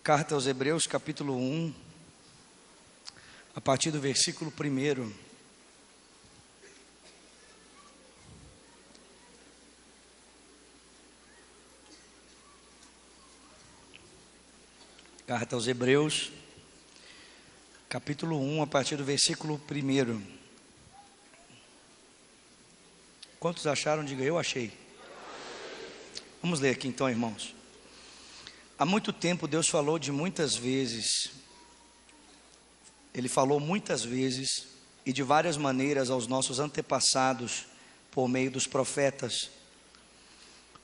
Carta aos Hebreus, capítulo 1, a partir do versículo 1. Carta aos Hebreus, capítulo 1, a partir do versículo 1. Quantos acharam? Diga, eu achei. Vamos ler aqui então, irmãos. Há muito tempo Deus falou de muitas vezes, Ele falou muitas vezes e de várias maneiras aos nossos antepassados por meio dos profetas.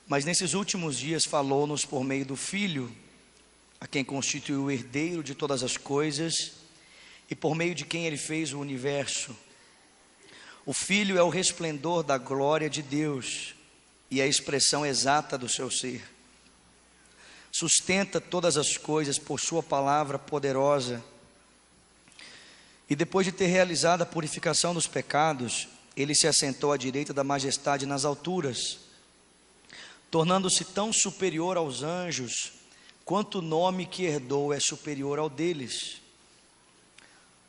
Mas nesses últimos dias falou-nos por meio do Filho, a quem constituiu o herdeiro de todas as coisas e por meio de quem Ele fez o universo. O Filho é o resplendor da glória de Deus e a expressão exata do seu ser. Sustenta todas as coisas por sua palavra poderosa. E depois de ter realizado a purificação dos pecados, Ele se assentou à direita da majestade nas alturas, tornando-se tão superior aos anjos, quanto o nome que herdou é superior ao deles.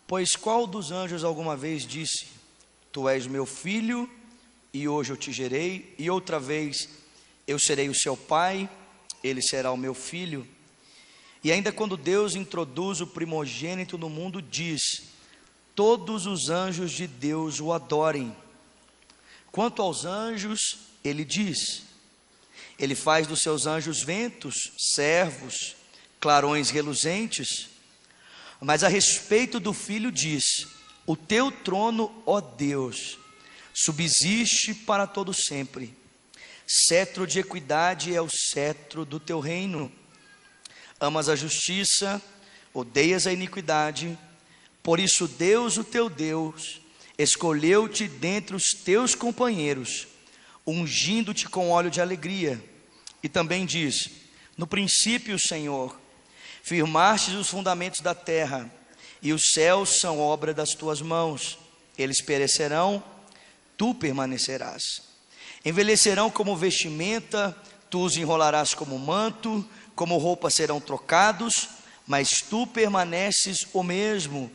Pois qual dos anjos alguma vez disse: Tu és meu filho, e hoje eu te gerei, e outra vez eu serei o seu pai, ele será o meu filho? E ainda quando Deus introduz o primogênito no mundo, diz: todos os anjos de Deus o adorem. Quanto aos anjos, Ele diz: Ele faz dos seus anjos ventos, servos, clarões reluzentes. Mas a respeito do Filho diz: o teu trono, ó Deus, subsiste para todo sempre. Cetro de equidade é o cetro do teu reino. Amas a justiça, odeias a iniquidade. Por isso Deus, o teu Deus, escolheu-te dentre os teus companheiros, ungindo-te com óleo de alegria. E também diz: no princípio, Senhor, firmastes os fundamentos da terra, e os céus são obra das tuas mãos. Eles perecerão, tu permanecerás. Envelhecerão como vestimenta, tu os enrolarás como manto, como roupa serão trocados, mas tu permaneces o mesmo,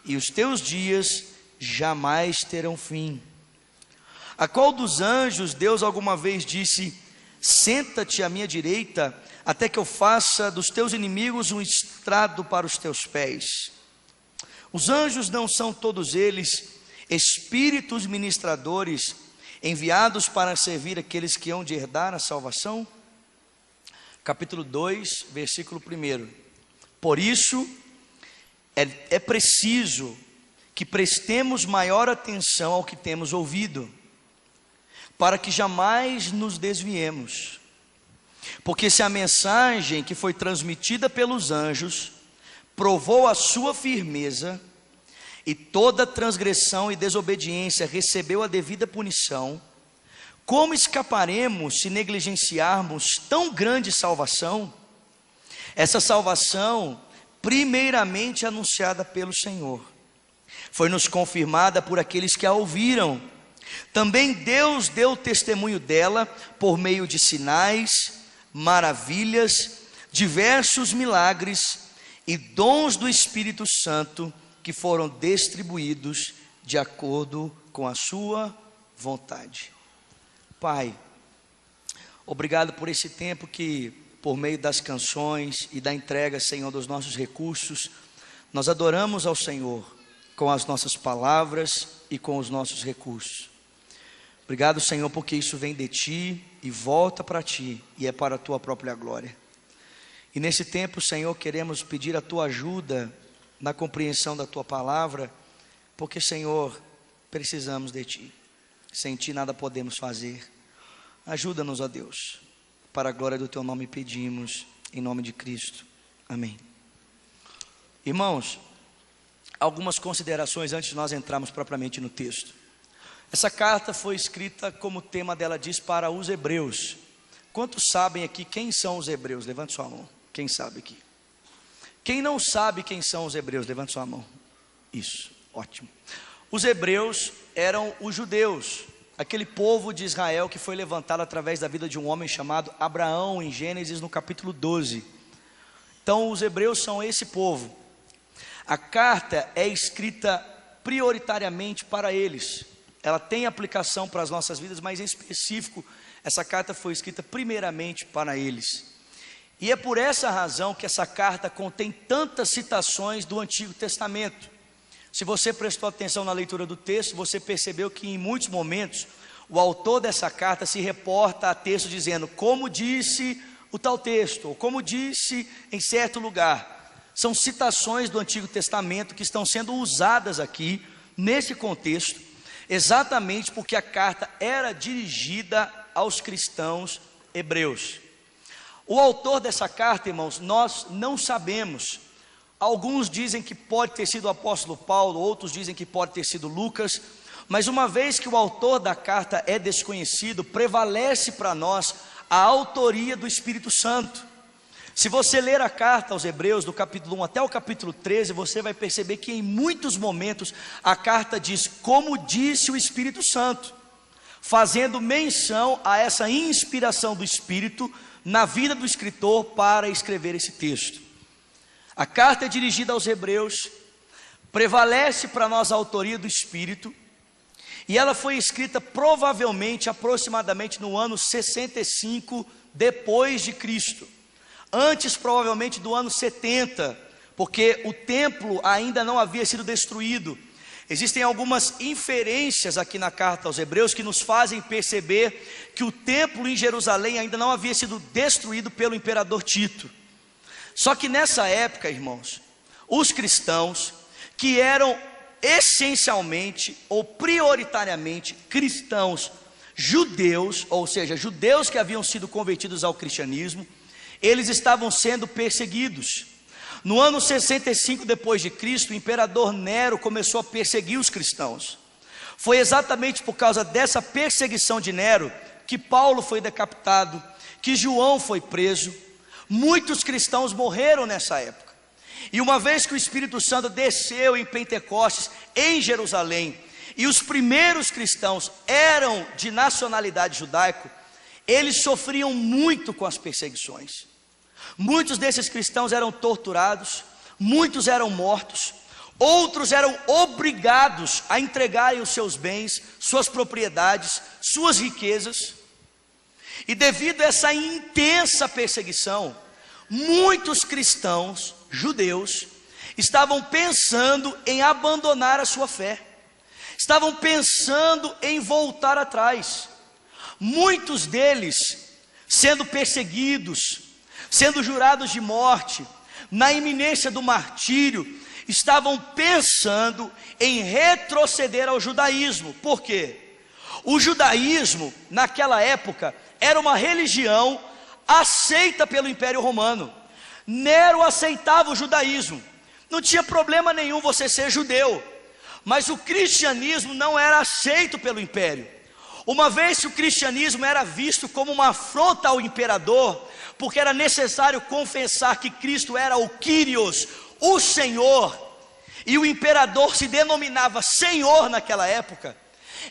e os teus dias jamais terão fim. A qual dos anjos Deus alguma vez disse: senta-te à minha direita, até que eu faça dos teus inimigos um estrado para os teus pés? Os anjos não são todos eles espíritos ministradores, enviados para servir aqueles que hão de herdar a salvação? Capítulo 2, versículo 1. Por isso, é preciso que prestemos maior atenção ao que temos ouvido, para que jamais nos desviemos. Porque se a mensagem que foi transmitida pelos anjos provou a sua firmeza, e toda transgressão e desobediência recebeu a devida punição, como escaparemos se negligenciarmos tão grande salvação? Essa salvação, primeiramente anunciada pelo Senhor, foi-nos confirmada por aqueles que a ouviram. Também Deus deu testemunho dela por meio de sinais, maravilhas, diversos milagres e dons do Espírito Santo, que foram distribuídos de acordo com a sua vontade. Pai, obrigado por esse tempo que, por meio das canções e da entrega, Senhor, dos nossos recursos, nós adoramos ao Senhor com as nossas palavras e com os nossos recursos. Obrigado, Senhor, porque isso vem de Ti e volta para Ti, e é para a Tua própria glória. E nesse tempo, Senhor, queremos pedir a Tua ajuda na compreensão da Tua palavra, porque, Senhor, precisamos de Ti. Sem Ti nada podemos fazer. Ajuda-nos, ó Deus. Para a glória do Teu nome pedimos, em nome de Cristo. Amém. Irmãos, algumas considerações antes de nós entrarmos propriamente no texto. Essa carta foi escrita, como o tema dela diz, para os hebreus. Quantos sabem aqui quem são os hebreus? Levante sua mão. Quem sabe aqui? Quem não sabe quem são os hebreus? Levante sua mão. Isso, ótimo. Os hebreus eram os judeus, aquele povo de Israel que foi levantado através da vida de um homem chamado Abraão, em Gênesis no capítulo 12. Então os hebreus são esse povo. A carta é escrita prioritariamente para eles. Ela tem aplicação para as nossas vidas, mas em específico, essa carta foi escrita primeiramente para eles. E é por essa razão que essa carta contém tantas citações do Antigo Testamento. Se você prestou atenção na leitura do texto, você percebeu que em muitos momentos o autor dessa carta se reporta a texto dizendo, como disse o tal texto, ou como disse em certo lugar. São citações do Antigo Testamento que estão sendo usadas aqui, nesse contexto, exatamente porque a carta era dirigida aos cristãos hebreus. O autor dessa carta, irmãos, nós não sabemos. Alguns dizem que pode ter sido o apóstolo Paulo, outros dizem que pode ter sido Lucas, mas uma vez que o autor da carta é desconhecido, prevalece para nós a autoria do Espírito Santo. Se você ler a carta aos Hebreus, do capítulo 1 até o capítulo 13, você vai perceber que em muitos momentos a carta diz, como disse o Espírito Santo, fazendo menção a essa inspiração do Espírito na vida do escritor para escrever esse texto. A carta é dirigida aos Hebreus, prevalece para nós a autoria do Espírito, e ela foi escrita provavelmente, aproximadamente no ano 65 depois de Cristo. Antes provavelmente do ano 70, porque o templo ainda não havia sido destruído. Existem algumas inferências aqui na carta aos Hebreus que nos fazem perceber que o templo em Jerusalém ainda não havia sido destruído pelo imperador Tito. Só que nessa época, irmãos, os cristãos que eram essencialmente ou prioritariamente cristãos judeus, ou seja, judeus que haviam sido convertidos ao cristianismo, eles estavam sendo perseguidos. No ano 65 depois de Cristo, o imperador Nero começou a perseguir os cristãos. Foi exatamente por causa dessa perseguição de Nero que Paulo foi decapitado, que João foi preso. Muitos cristãos morreram nessa época. E uma vez que o Espírito Santo desceu em Pentecostes, em Jerusalém, e os primeiros cristãos eram de nacionalidade judaica, eles sofriam muito com as perseguições. Muitos desses cristãos eram torturados, muitos eram mortos, outros eram obrigados a entregarem os seus bens, suas propriedades, suas riquezas. E devido a essa intensa perseguição, muitos cristãos judeus estavam pensando em abandonar a sua fé, estavam pensando em voltar atrás. Muitos deles sendo perseguidos, sendo jurados de morte, na iminência do martírio, estavam pensando em retroceder ao judaísmo. Por quê? O judaísmo, naquela época, era uma religião aceita pelo Império Romano. Nero aceitava o judaísmo, não tinha problema nenhum você ser judeu, mas o cristianismo não era aceito pelo Império. Uma vez que o cristianismo era visto como uma afronta ao imperador, porque era necessário confessar que Cristo era o Kyrios, o Senhor, e o imperador se denominava Senhor naquela época.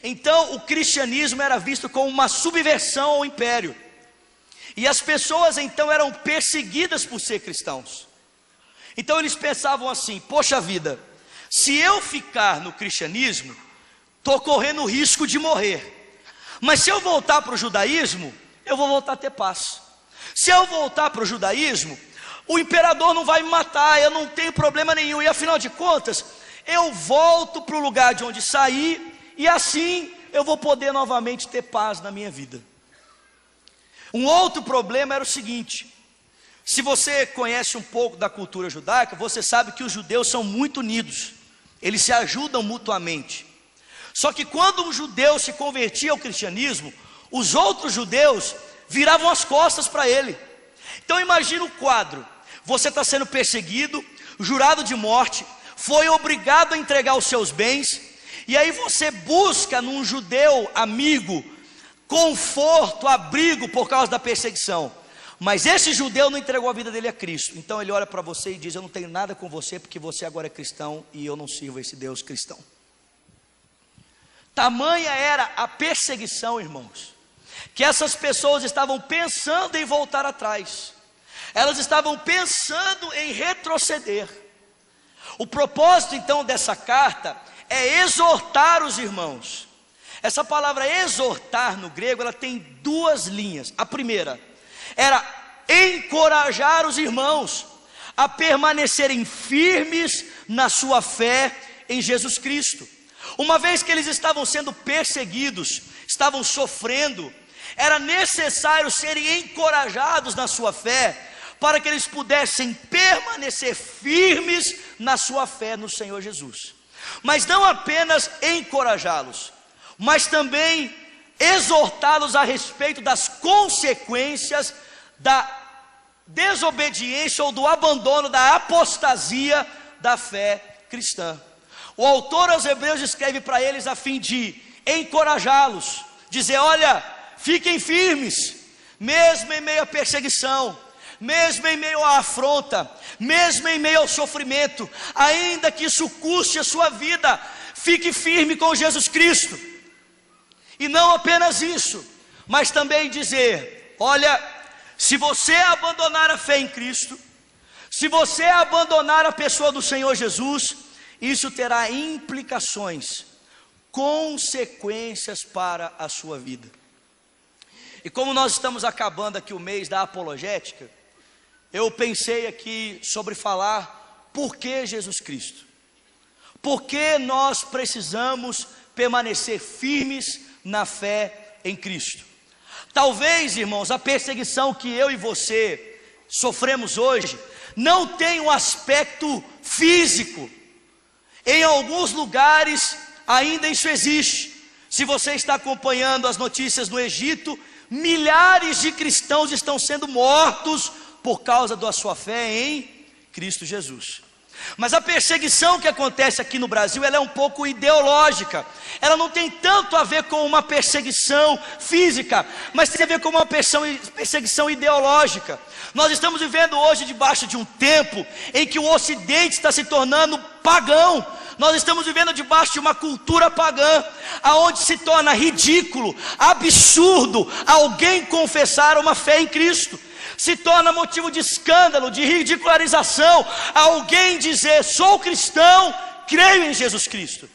Então o cristianismo era visto como uma subversão ao império, e as pessoas então eram perseguidas por ser cristãos. Então eles pensavam assim, poxa vida, se eu ficar no cristianismo, estou correndo o risco de morrer, mas se eu voltar para o judaísmo, eu vou voltar a ter paz. Se eu voltar para o judaísmo, o imperador não vai me matar, eu não tenho problema nenhum, e afinal de contas, eu volto para o lugar de onde saí, e assim eu vou poder novamente ter paz na minha vida. Um outro problema era o seguinte: se você conhece um pouco da cultura judaica, você sabe que os judeus são muito unidos, eles se ajudam mutuamente. Só que quando um judeu se convertia ao cristianismo, os outros judeus viravam as costas para ele. Então imagina o quadro: você está sendo perseguido, jurado de morte, foi obrigado a entregar os seus bens, e aí você busca num judeu amigo conforto, abrigo por causa da perseguição, mas esse judeu não entregou a vida dele a Cristo. Então ele olha para você e diz: eu não tenho nada com você, porque você agora é cristão e eu não sirvo esse Deus cristão. Tamanha era a perseguição, irmãos, que essas pessoas estavam pensando em voltar atrás. Elas estavam pensando em retroceder. O propósito então dessa carta é exortar os irmãos. Essa palavra exortar no grego, ela tem duas linhas. A primeira era encorajar os irmãos a permanecerem firmes na sua fé em Jesus Cristo. Uma vez que eles estavam sendo perseguidos, estavam sofrendo, era necessário serem encorajados na sua fé, para que eles pudessem permanecer firmes na sua fé no Senhor Jesus. Mas não apenas encorajá-los, mas também exortá-los a respeito das consequências da desobediência ou do abandono, da apostasia da fé cristã. O autor aos Hebreus escreve para eles a fim de encorajá-los, dizer: olha, fiquem firmes, mesmo em meio à perseguição, mesmo em meio à afronta, mesmo em meio ao sofrimento, ainda que isso custe a sua vida, fique firme com Jesus Cristo. E não apenas isso, mas também dizer: olha, se você abandonar a fé em Cristo, se você abandonar a pessoa do Senhor Jesus, isso terá implicações, consequências para a sua vida. E como nós estamos acabando aqui o mês da apologética, eu pensei aqui sobre falar por que Jesus Cristo. Por que nós precisamos permanecer firmes na fé em Cristo. Talvez, irmãos, a perseguição que eu e você sofremos hoje não tem um aspecto físico. Em alguns lugares ainda isso existe. Se você está acompanhando as notícias no Egito, milhares de cristãos estão sendo mortos por causa da sua fé em Cristo Jesus. Mas a perseguição que acontece aqui no Brasil, ela é um pouco ideológica. Ela não tem tanto a ver com uma perseguição física, mas tem a ver com uma perseguição ideológica. Nós estamos vivendo hoje debaixo de um tempo em que o Ocidente está se tornando pagão. Nós estamos vivendo debaixo de uma cultura pagã, aonde se torna ridículo, absurdo alguém confessar uma fé em Cristo. Se torna motivo de escândalo, de ridicularização, alguém dizer: sou cristão, creio em Jesus Cristo.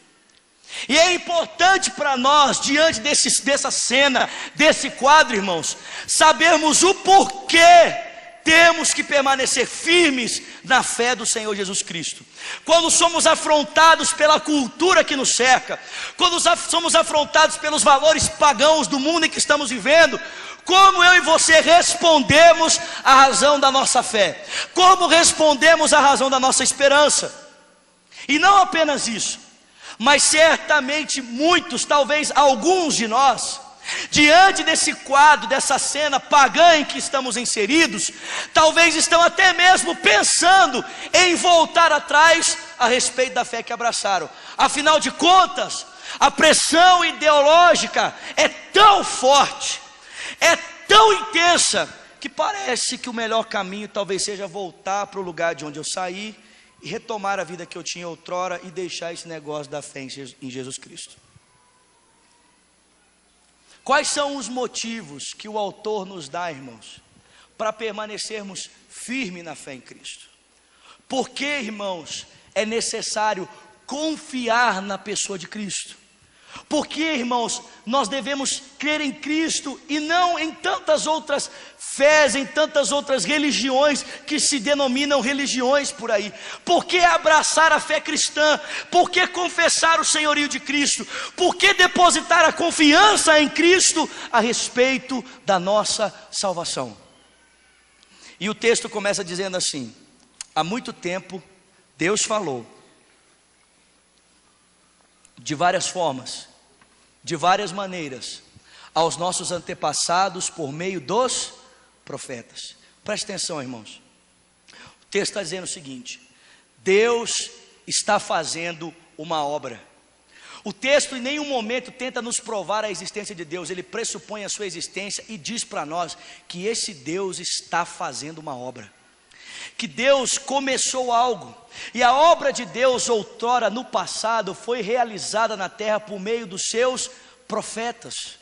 E é importante para nós, diante dessa cena, desse quadro, irmãos, sabermos o porquê temos que permanecer firmes na fé do Senhor Jesus Cristo. Quando somos afrontados pela cultura que nos cerca, quando somos afrontados pelos valores pagãos do mundo em que estamos vivendo, como eu e você respondemos à razão da nossa fé? Como respondemos à razão da nossa esperança? E não apenas isso, mas certamente muitos, talvez alguns de nós, diante desse quadro, dessa cena pagã em que estamos inseridos, talvez estão até mesmo pensando em voltar atrás a respeito da fé que abraçaram. Afinal de contas, a pressão ideológica é tão forte, é tão intensa, que parece que o melhor caminho talvez seja voltar para o lugar de onde eu saí e retomar a vida que eu tinha outrora e deixar esse negócio da fé em Jesus Cristo. Quais são os motivos que o autor nos dá, irmãos, para permanecermos firmes na fé em Cristo? Por que, irmãos, é necessário confiar na pessoa de Cristo? Por que, irmãos, nós devemos crer em Cristo e não em tantas outras fés, em tantas outras religiões que se denominam religiões por aí? Por que abraçar a fé cristã? Por que confessar o senhorio de Cristo? Por que depositar a confiança em Cristo a respeito da nossa salvação? E o texto começa dizendo assim: há muito tempo Deus falou de várias formas, de várias maneiras, aos nossos antepassados por meio dos profetas. Preste atenção, irmãos. O texto está dizendo o seguinte: Deus está fazendo uma obra. O texto em nenhum momento tenta nos provar a existência de Deus. Ele pressupõe a sua existência e diz para nós que esse Deus está fazendo uma obra, que Deus começou algo, e a obra de Deus outrora no passado foi realizada na terra por meio dos seus profetas.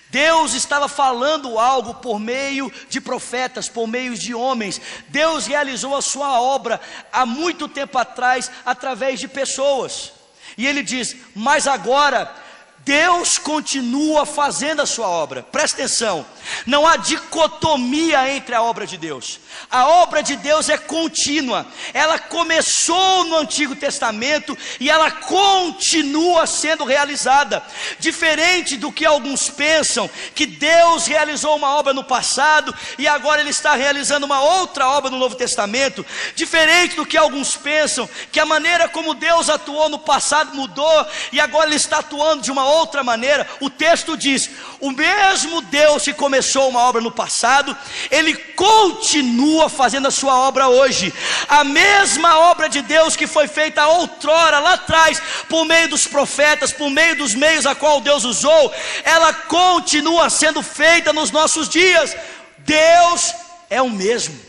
Deus estava falando algo por meio de profetas, por meio de homens. Deus realizou a sua obra há muito tempo atrás, através de pessoas. E ele diz: mas agora Deus continua fazendo a sua obra. Presta atenção, não há dicotomia entre a obra de Deus. A obra de Deus é contínua. Ela começou no Antigo Testamento e ela continua sendo realizada. Diferente do que alguns pensam, que Deus realizou uma obra no passado e agora Ele está realizando uma outra obra no Novo Testamento. Diferente do que alguns pensam, que a maneira como Deus atuou no passado mudou e agora Ele está atuando de uma outra maneira. O texto diz: o mesmo Deus que começou uma obra no passado, Ele continua fazendo a sua obra hoje. A mesma obra de Deus que foi feita outrora, lá atrás, por meio dos profetas, por meio dos meios a qual Deus usou, ela continua sendo feita nos nossos dias. Deus é o mesmo,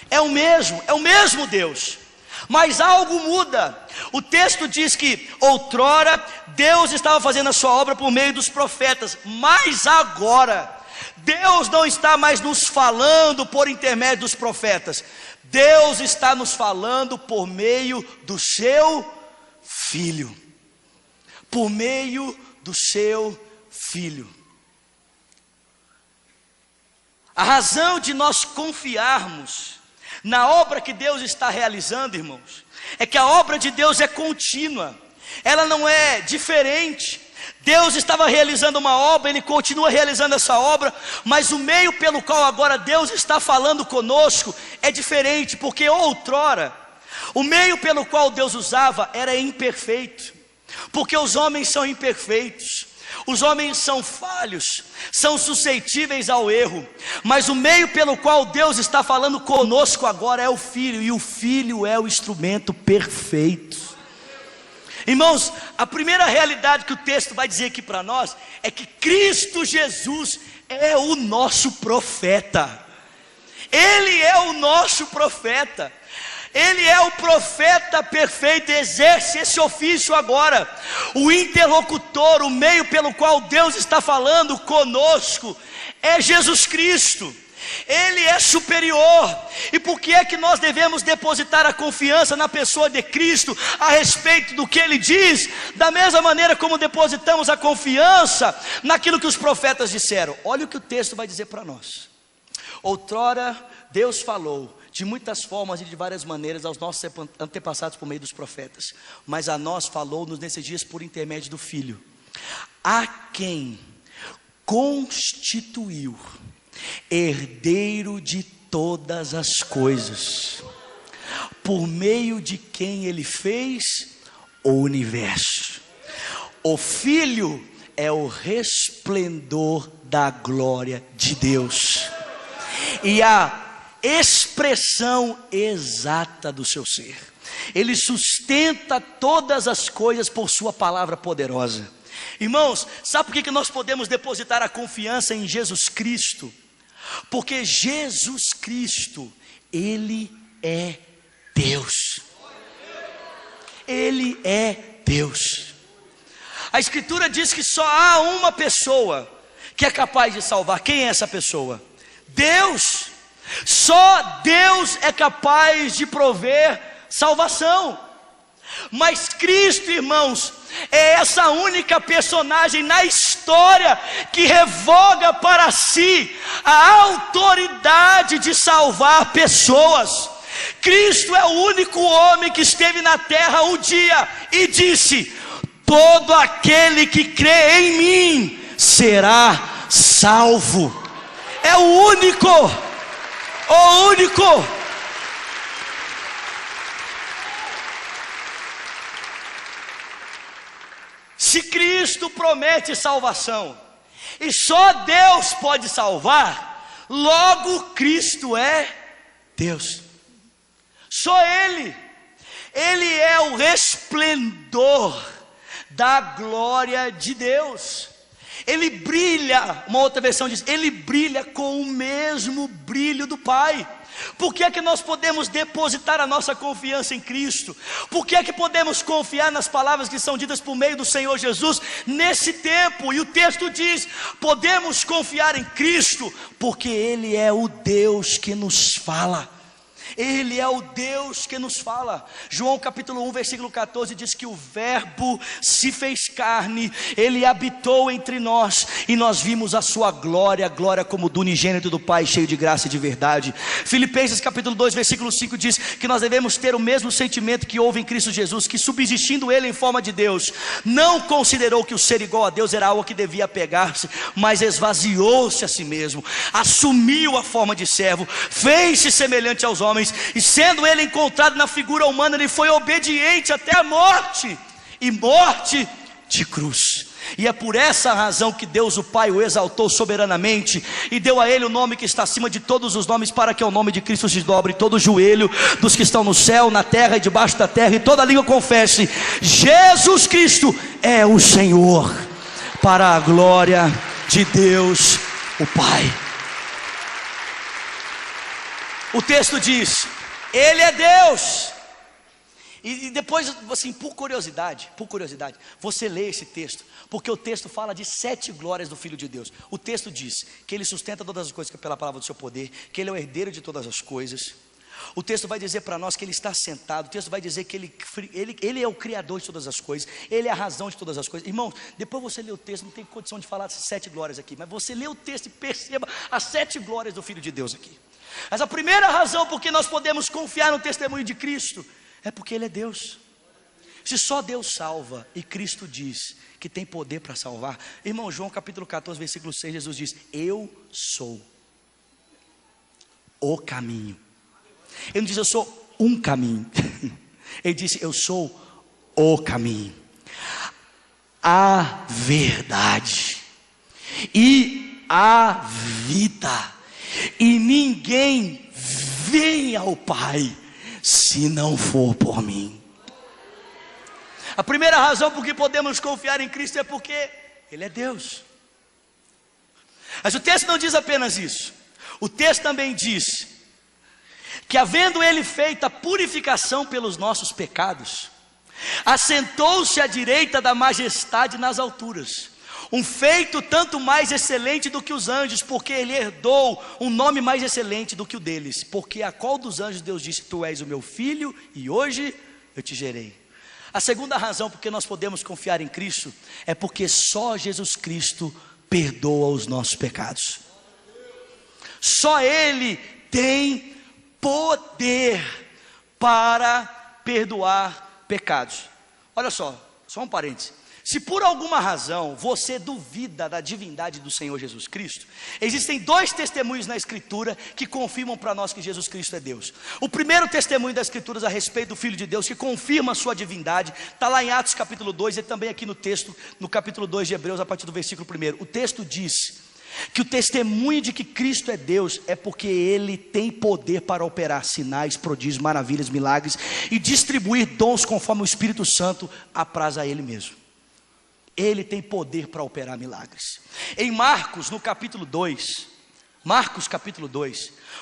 é o mesmo Deus. Mas algo muda. O texto diz que outrora Deus estava fazendo a sua obra por meio dos profetas, mas agora Deus não está mais nos falando por intermédio dos profetas. Deus está nos falando por meio do seu Filho. Por meio do seu Filho. A razão de nós confiarmos na obra que Deus está realizando, irmãos, é que a obra de Deus é contínua. Ela não é diferente. Deus estava realizando uma obra, Ele continua realizando essa obra, mas o meio pelo qual agora Deus está falando conosco é diferente, porque outrora, o meio pelo qual Deus usava era imperfeito, porque os homens são imperfeitos, os homens são falhos, são suscetíveis ao erro, mas o meio pelo qual Deus está falando conosco agora é o Filho, e o Filho é o instrumento perfeito. Irmãos, a primeira realidade que o texto vai dizer aqui para nós é que Cristo Jesus é o nosso profeta. Ele é o nosso profeta. Ele é o profeta perfeito, exerce esse ofício agora. O interlocutor, o meio pelo qual Deus está falando conosco é Jesus Cristo. Ele é superior. E por que é que nós devemos depositar a confiança na pessoa de Cristo a respeito do que Ele diz? Da mesma maneira como depositamos a confiança naquilo que os profetas disseram. Olha o que o texto vai dizer para nós. Outrora Deus falou de muitas formas e de várias maneiras aos nossos antepassados por meio dos profetas, mas a nós falou-nos nesses dias por intermédio do Filho, a quem constituiu herdeiro de todas as coisas, por meio de quem Ele fez o universo. O Filho é o resplendor da glória de Deus e a expressão exata do seu ser. Ele sustenta todas as coisas por sua palavra poderosa. Irmãos, sabe por que nós podemos depositar a confiança em Jesus Cristo? Porque Jesus Cristo, Ele é Deus. Ele é Deus. A Escritura diz que só há uma pessoa que é capaz de salvar. Quem é essa pessoa? Deus. Só Deus é capaz de prover salvação. Mas Cristo, irmãos, é essa única personagem na história que revoga para si a autoridade de salvar pessoas. Cristo é o único homem que esteve na terra um dia e disse: todo aquele que crê em mim será salvo. É o único. O único. Se Cristo promete salvação e só Deus pode salvar, logo Cristo é Deus. Só Ele. Ele é o resplendor da glória de Deus. Ele brilha, uma outra versão diz, Ele brilha com o mesmo brilho do Pai. Por que é que nós podemos depositar a nossa confiança em Cristo? Por que é que podemos confiar nas palavras que são ditas por meio do Senhor Jesus nesse tempo? E o texto diz: podemos confiar em Cristo, porque Ele é o Deus que nos fala. Ele é o Deus que nos fala. João capítulo 1 versículo 14 diz que o verbo se fez carne, Ele habitou entre nós, e nós vimos a sua glória, a glória como do unigênito do Pai, cheio de graça e de verdade. Filipenses capítulo 2 versículo 5 diz que nós devemos ter o mesmo sentimento que houve em Cristo Jesus, que subsistindo Ele em forma de Deus, não considerou que o ser igual a Deus era algo que devia pegar-se, mas esvaziou-se a si mesmo, assumiu a forma de servo, fez-se semelhante aos homens, e sendo Ele encontrado na figura humana, Ele foi obediente até a morte, e morte de cruz. E é por essa razão que Deus o Pai o exaltou soberanamente e deu a Ele o nome que está acima de todos os nomes, para que ao nome de Cristo se dobre todo o joelho dos que estão no céu, na terra e debaixo da terra, e toda língua confesse: Jesus Cristo é o Senhor, para a glória de Deus o Pai. O texto diz: Ele é Deus. E depois, assim, por curiosidade, você lê esse texto, porque o texto fala de 7 glórias do Filho de Deus. O texto diz que Ele sustenta todas as coisas pela palavra do seu poder, que Ele é o herdeiro de todas as coisas. O texto vai dizer para nós que Ele está sentado. O texto vai dizer que ele é o Criador de todas as coisas, Ele é a razão de todas as coisas. Irmãos, depois você lê o texto, não tem condição de falar dessas 7 glórias aqui, mas você lê o texto e perceba as 7 glórias do Filho de Deus aqui. Mas a primeira razão por que nós podemos confiar no testemunho de Cristo é porque Ele é Deus. Se só Deus salva e Cristo diz que tem poder para salvar, irmão, João capítulo 14 versículo 6, Jesus diz: eu sou o caminho. Ele não diz eu sou um caminho, Ele disse eu sou o caminho, a verdade e a vida, e ninguém vem ao Pai se não for por mim. A primeira razão por que podemos confiar em Cristo é porque Ele é Deus. Mas o texto não diz apenas isso. O texto também diz que, havendo Ele feito a purificação pelos nossos pecados, assentou-se à direita da majestade nas alturas, um feito tanto mais excelente do que os anjos, porque Ele herdou um nome mais excelente do que o deles. Porque a qual dos anjos Deus disse: tu és o meu filho e hoje eu te gerei. A segunda razão por que nós podemos confiar em Cristo é porque só Jesus Cristo perdoa os nossos pecados. Só Ele tem poder para perdoar pecados. Olha só um parênteses. Se por alguma razão você duvida da divindade do Senhor Jesus Cristo, existem 2 testemunhos na Escritura que confirmam para nós que Jesus Cristo é Deus. O primeiro testemunho das Escrituras a respeito do Filho de Deus, que confirma a sua divindade, está lá em Atos capítulo 2 e também aqui no texto, no capítulo 2 de Hebreus, a partir do versículo 1. O texto diz que o testemunho de que Cristo é Deus é porque Ele tem poder para operar sinais, prodígios, maravilhas, milagres e distribuir dons conforme o Espírito Santo apraz a Ele mesmo. Ele tem poder para operar milagres. Em Marcos, no capítulo 2,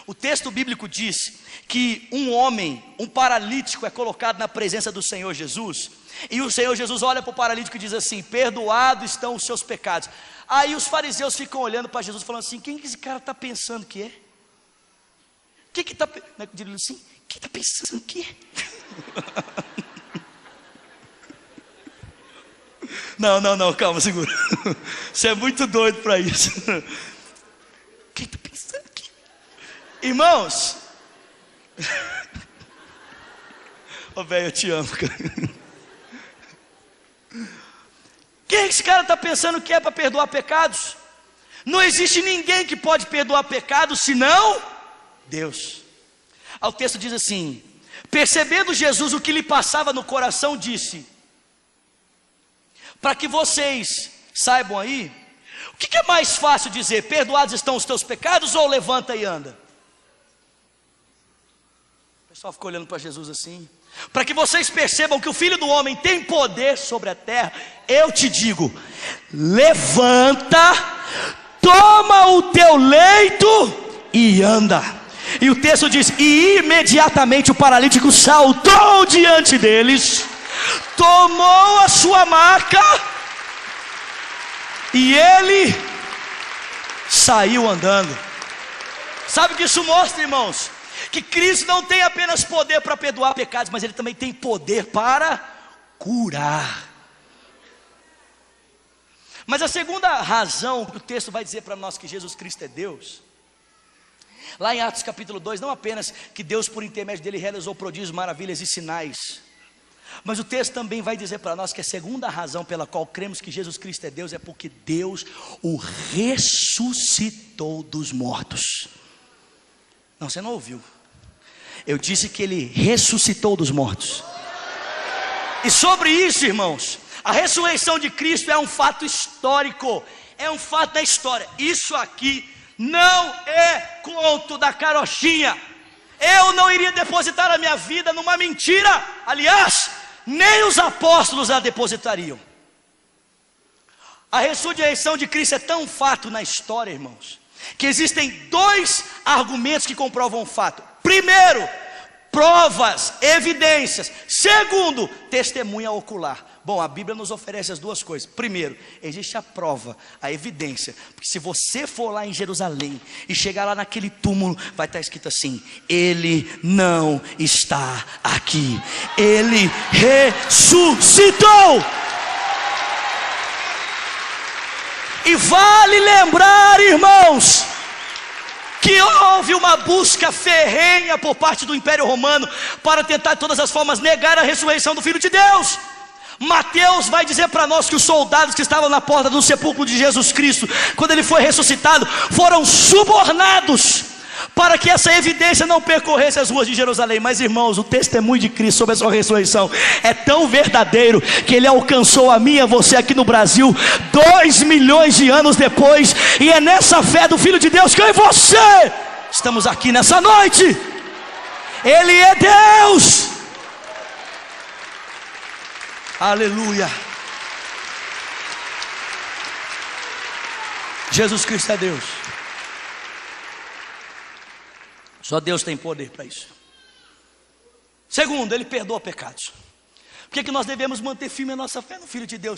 o texto bíblico diz que um homem, um paralítico, é colocado na presença do Senhor Jesus, e o Senhor Jesus olha para o paralítico e diz assim: perdoados estão os seus pecados. Aí os fariseus ficam olhando para Jesus falando assim: quem que esse cara está pensando que é? Quem que está pensando que é? Não, calma, segura. Você é muito doido para isso. Quem está pensando aqui? Irmãos, ô velho, eu te amo, cara. Quem esse cara está pensando que é para perdoar pecados? Não existe ninguém que pode perdoar pecados senão Deus. O texto diz assim: percebendo Jesus o que lhe passava no coração, disse: para que vocês saibam aí, o que é mais fácil dizer: perdoados estão os teus pecados, ou levanta e anda? O pessoal ficou olhando para Jesus assim. Para que vocês percebam que o Filho do Homem tem poder sobre a terra, eu te digo: levanta, toma o teu leito e anda. E o texto diz: e imediatamente o paralítico saltou diante deles, tomou a sua maca e ele saiu andando. Sabe o que isso mostra, irmãos? Que Cristo não tem apenas poder para perdoar pecados, mas Ele também tem poder para curar. Mas a segunda razão que o texto vai dizer para nós que Jesus Cristo é Deus, lá em Atos capítulo 2, não apenas que Deus por intermédio dele realizou prodígios, maravilhas e sinais, mas o texto também vai dizer para nós que a segunda razão pela qual cremos que Jesus Cristo é Deus é porque Deus o ressuscitou dos mortos. Não, você não ouviu. Eu disse que Ele ressuscitou dos mortos. E sobre isso, irmãos, a ressurreição de Cristo é um fato histórico, é um fato da história. Isso aqui não é conto da carochinha. Eu não iria depositar a minha vida numa mentira. Aliás, nem os apóstolos a depositariam. A ressurreição de Cristo é tão fato na história, irmãos, que existem dois argumentos que comprovam o fato. Primeiro, provas, evidências. Segundo, testemunha ocular. Bom, a Bíblia nos oferece as duas coisas. Primeiro, existe a prova, a evidência. Porque se você for lá em Jerusalém e chegar lá naquele túmulo, vai estar escrito assim: Ele não está aqui, Ele ressuscitou. E vale lembrar, irmãos, que houve uma busca ferrenha por parte do Império Romano para tentar de todas as formas negar a ressurreição do Filho de Deus. Mateus vai dizer para nós que os soldados que estavam na porta do sepulcro de Jesus Cristo, quando Ele foi ressuscitado, foram subornados para que essa evidência não percorresse as ruas de Jerusalém. Mas, irmãos, o testemunho de Cristo sobre a sua ressurreição é tão verdadeiro que ele alcançou a mim e a você aqui no Brasil 2 milhões de anos depois. E é nessa fé do Filho de Deus que eu e você estamos aqui nessa noite. Ele é Deus. Aleluia. Jesus Cristo é Deus. Só Deus tem poder para isso. Segundo, Ele perdoa pecados. Por que nós devemos manter firme a nossa fé no Filho de Deus?